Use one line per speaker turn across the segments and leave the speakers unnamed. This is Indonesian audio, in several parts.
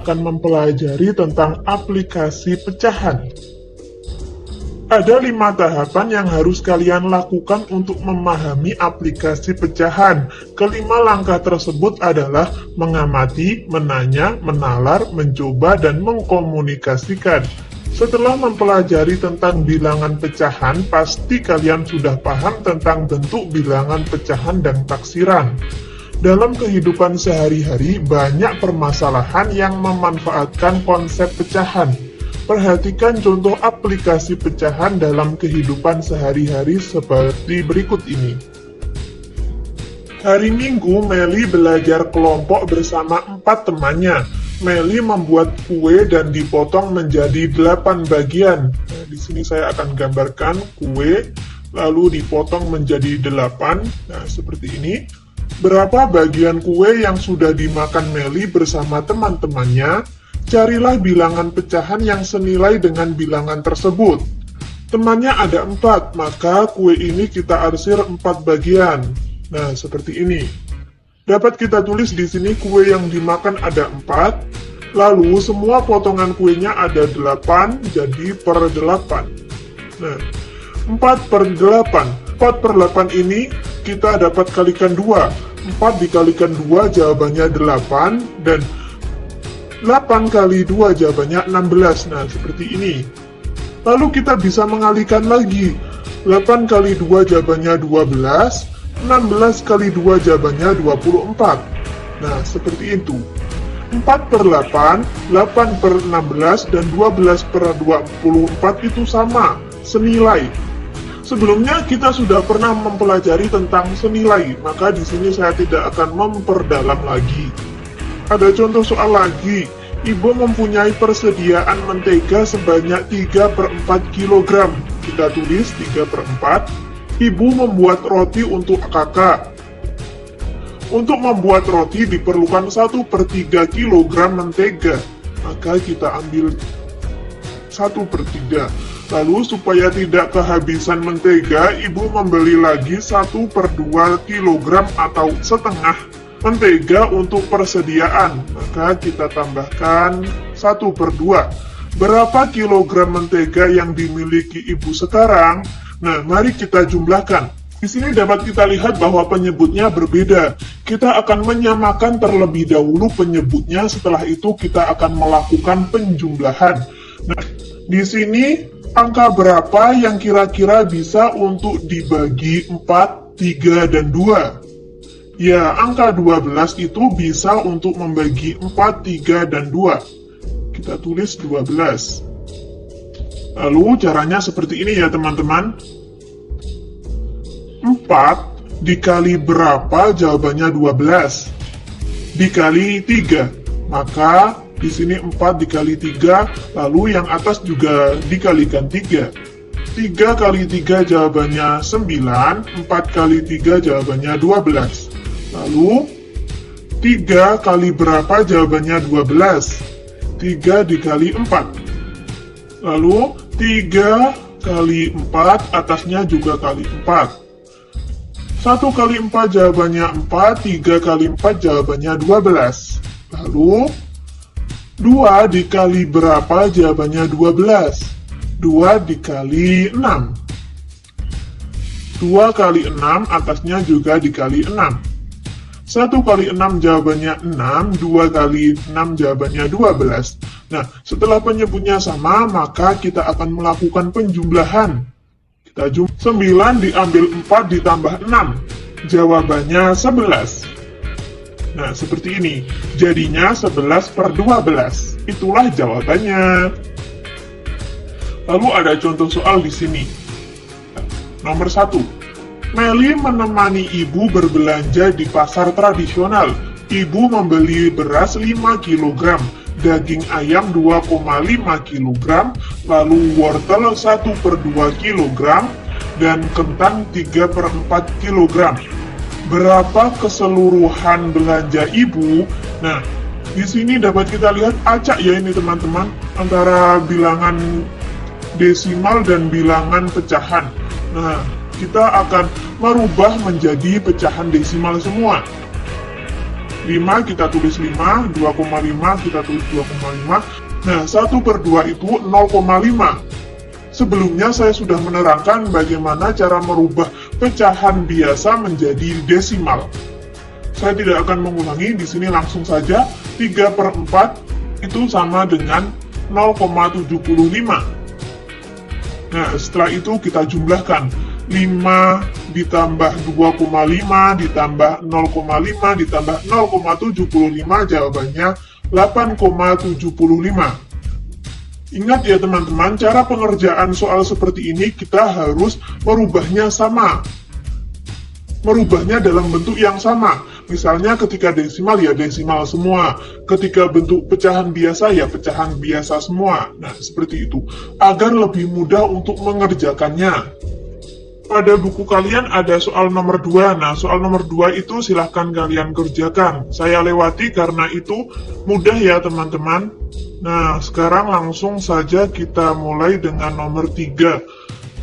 akan mempelajari tentang aplikasi pecahan. Ada 5 tahapan yang harus kalian lakukan untuk memahami aplikasi pecahan. Kelima langkah tersebut adalah mengamati, menanya, menalar, mencoba, dan mengkomunikasikan. Setelah mempelajari tentang bilangan pecahan, pasti kalian sudah paham tentang bentuk bilangan pecahan dan taksiran. Dalam kehidupan sehari-hari, banyak permasalahan yang memanfaatkan konsep pecahan. Perhatikan contoh aplikasi pecahan dalam kehidupan sehari-hari seperti berikut ini. Hari Minggu, Meli belajar kelompok bersama 4 temannya. Meli membuat kue dan dipotong menjadi 8 bagian. Nah, di sini saya akan gambarkan kue, lalu dipotong menjadi 8. Nah, seperti ini. Berapa bagian kue yang sudah dimakan Meli bersama teman-temannya? Carilah bilangan pecahan yang senilai dengan bilangan tersebut. Temannya ada 4, maka kue ini kita arsir 4 bagian. Nah, seperti ini. Dapat kita tulis di sini kue yang dimakan ada 4, lalu semua potongan kuenya ada 8, jadi per 8. Nah, 4 per 8. 4 per 8 ini kita dapat kalikan 2. 4 dikalikan 2 jawabannya 8, dan 8 kali 2 jawabannya 16. Nah, seperti ini. Lalu kita bisa mengalihkan lagi. 8 kali 2 jawabannya 12, 16 kali 2 jawabannya 24. Nah, seperti itu. 4 per 8, 8 per 16, dan 12 per 24 itu sama, senilai. Sebelumnya kita sudah pernah mempelajari tentang senilai, maka di sini saya tidak akan memperdalam lagi. Ada contoh soal lagi. Ibu mempunyai persediaan mentega sebanyak 3 per 4 kg. Kita tulis 3 per 4. Ibu membuat roti untuk kakak. Untuk membuat roti diperlukan 1 per 3 kg mentega. Maka kita ambil 1 per 3. Lalu supaya tidak kehabisan mentega, ibu membeli lagi 1 per 2 kg atau setengah mentega untuk persediaan, maka kita tambahkan 1 per 2. Berapa kilogram mentega yang dimiliki ibu sekarang? Nah, mari kita jumlahkan. Di sini dapat kita lihat bahwa penyebutnya berbeda. Kita akan menyamakan terlebih dahulu penyebutnya, setelah itu kita akan melakukan penjumlahan. Nah, di sini angka berapa yang kira-kira bisa untuk dibagi 4, 3, dan 2? Ya, angka 12 itu bisa untuk membagi 4, 3, dan 2. Kita tulis 12. Lalu caranya seperti ini ya teman-teman. 4 dikali berapa? Jawabannya 12. Dikali 3. Maka di sini 4 dikali 3, lalu yang atas juga dikalikan 3. 3 kali 3 jawabannya 9, 4 kali 3 jawabannya 12. Lalu, 3 kali berapa jawabannya 12? 3 dikali 4. Lalu, 3 kali 4, atasnya juga kali 4. 1 kali 4 jawabannya 4, 3 kali 4 jawabannya 12. Lalu, 2 dikali berapa jawabannya 12? 2 dikali 6. 2 kali 6, atasnya juga dikali 6. 1 kali 6 jawabannya 6, 2 kali 6 jawabannya 12. Nah, setelah penyebutnya sama, maka kita akan melakukan penjumlahan. Kita 9 diambil 4 ditambah 6. Jawabannya 11. Nah, seperti ini. Jadinya 11 per 12. Itulah jawabannya. Lalu ada contoh soal di sini. Nomor 1. Meli menemani ibu berbelanja di pasar tradisional. Ibu membeli beras 5 kg, daging ayam 2,5 kg, lalu wortel 1 per 2 kg, dan kentang 3 per 4 kg. Berapa keseluruhan belanja ibu? Nah, di sini dapat kita lihat acak ya ini teman-teman, antara bilangan desimal dan bilangan pecahan. Nah, kita akan merubah menjadi pecahan desimal semua. 5 kita tulis 5, 2,5 kita tulis 2,5. Nah, 1/2 itu 0,5. Sebelumnya saya sudah menerangkan bagaimana cara merubah pecahan biasa menjadi desimal. Saya tidak akan mengulangi, di sini langsung saja 3/4 itu sama dengan 0,75. Nah, setelah itu kita jumlahkan 5 ditambah 2,5 ditambah 0,5 ditambah 0,75, jawabannya 8,75. Ingat ya teman-teman, cara pengerjaan soal seperti ini kita harus merubahnya sama. Merubahnya dalam bentuk yang sama. Misalnya ketika desimal ya desimal semua. Ketika bentuk pecahan biasa ya pecahan biasa semua. Nah, seperti itu. Agar lebih mudah untuk mengerjakannya. Pada buku kalian ada soal nomor 2. Nah, soal nomor 2 itu silahkan kalian kerjakan. Saya lewati karena itu mudah ya teman-teman. Nah, sekarang langsung saja kita mulai dengan nomor 3.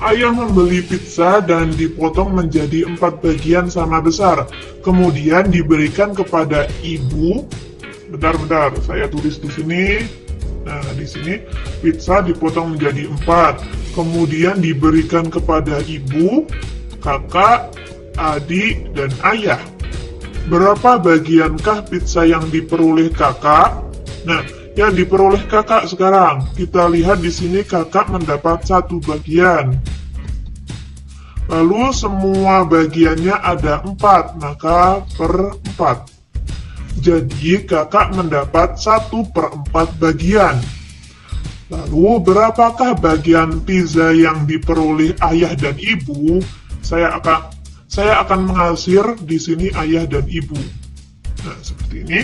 Ayah membeli pizza dan dipotong menjadi 4 bagian sama besar. Kemudian diberikan kepada ibu. Bentar, saya tulis di sini. Nah, di sini pizza dipotong menjadi 4. Kemudian diberikan kepada ibu, kakak, adik, dan ayah. Berapa bagiankah pizza yang diperoleh kakak? Nah, yang diperoleh kakak sekarang. Kita lihat di sini kakak mendapat 1 bagian. Lalu semua bagiannya ada 4, maka per 4. Jadi kakak mendapat 1/4 bagian. Lalu berapakah bagian pizza yang diperoleh ayah dan ibu? Saya akan mengasir di sini ayah dan ibu. Nah, seperti ini.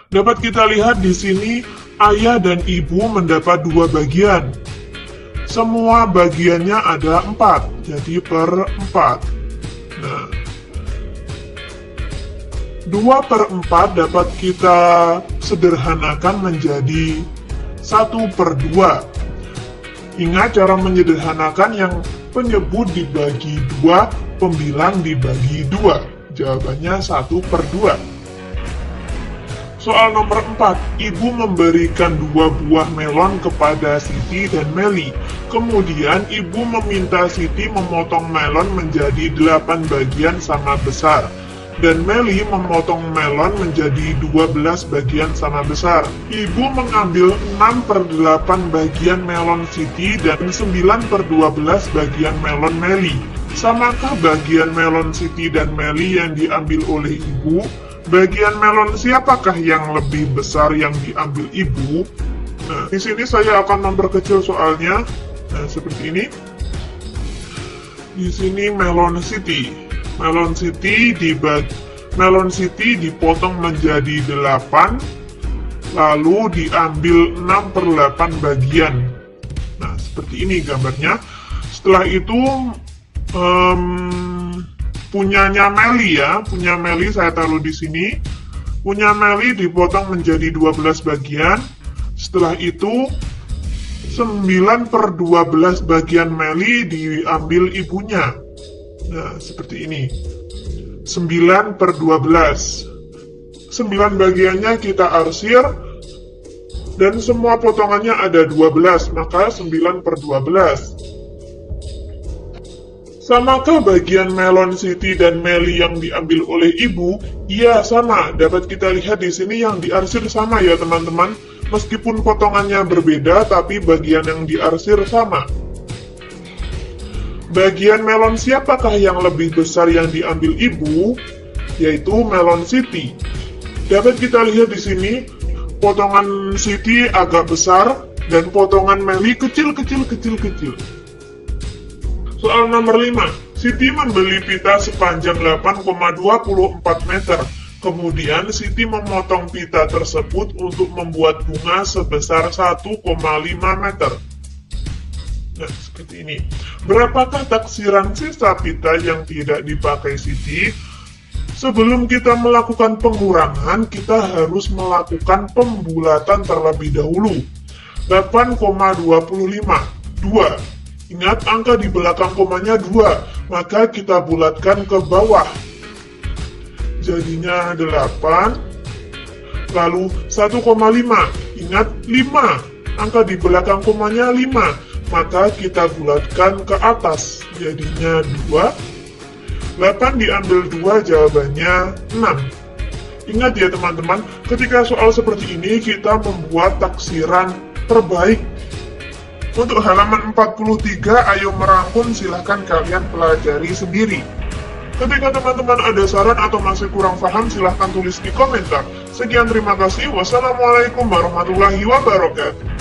Dapat kita lihat di sini ayah dan ibu mendapat 2 bagian. Semua bagiannya ada 4, jadi per 4. Nah, 2/4 dapat kita sederhanakan menjadi 1/2. Ingat cara menyederhanakan yang penyebut dibagi 2, pembilang dibagi 2. Jawabannya 1/2. Soal nomor 4, ibu memberikan 2 buah melon kepada Siti dan Meli. Kemudian ibu meminta Siti memotong melon menjadi 8 bagian sama besar. Dan Meli memotong melon menjadi 12 bagian sama besar. Ibu mengambil 6/8 bagian melon Siti dan 9/12 bagian melon Meli. Samakah bagian melon Siti dan Meli yang diambil oleh ibu? Bagian melon siapakah yang lebih besar yang diambil ibu? Nah, di sini saya akan memperkecil soalnya. Nah, seperti ini. Di sini melon Siti. Melon Siti dipotong menjadi 8, lalu diambil 6/8 bagian. Nah, seperti ini gambarnya. Setelah itu, punyanya Meli ya, punya Meli saya taruh di sini. Punya Meli dipotong menjadi 12 bagian. Setelah itu, 9/12 bagian Meli diambil ibunya. Nah, seperti ini. 9/12. 9 bagiannya kita arsir, dan semua potongannya ada 12, maka 9/12. Samakah bagian melon Siti dan Meli yang diambil oleh ibu? Iya, sama. Dapat kita lihat di sini yang diarsir sama ya teman-teman. Meskipun potongannya berbeda, tapi bagian yang diarsir sama. Bagian melon siapakah yang lebih besar yang diambil ibu? Yaitu melon Siti. Dapat kita lihat di sini, potongan Siti agak besar, dan potongan Meli kecil. Soal nomor 5. Siti membeli pita sepanjang 8,24 meter. Kemudian Siti memotong pita tersebut untuk membuat bunga sebesar 1,5 meter. Nah, seperti ini. Berapakah taksiran sisa pita yang tidak dipakai Siti? Sebelum kita melakukan pengurangan, kita harus melakukan pembulatan terlebih dahulu. 8,25. 2. Ingat angka di belakang komanya 2, maka kita bulatkan ke bawah. jadinya 8. Lalu 1,5, ingat 5, angka di belakang komanya 5, maka kita bulatkan ke atas, jadinya 2. 8 diambil 2, jawabannya 6. Ingat ya teman-teman, ketika soal seperti ini kita membuat taksiran terbaik. Untuk halaman 43, ayo merangkum, silahkan kalian pelajari sendiri. Ketika teman-teman ada saran atau masih kurang paham, silahkan tulis di komentar. Sekian, terima kasih. Wassalamualaikum warahmatullahi wabarakatuh.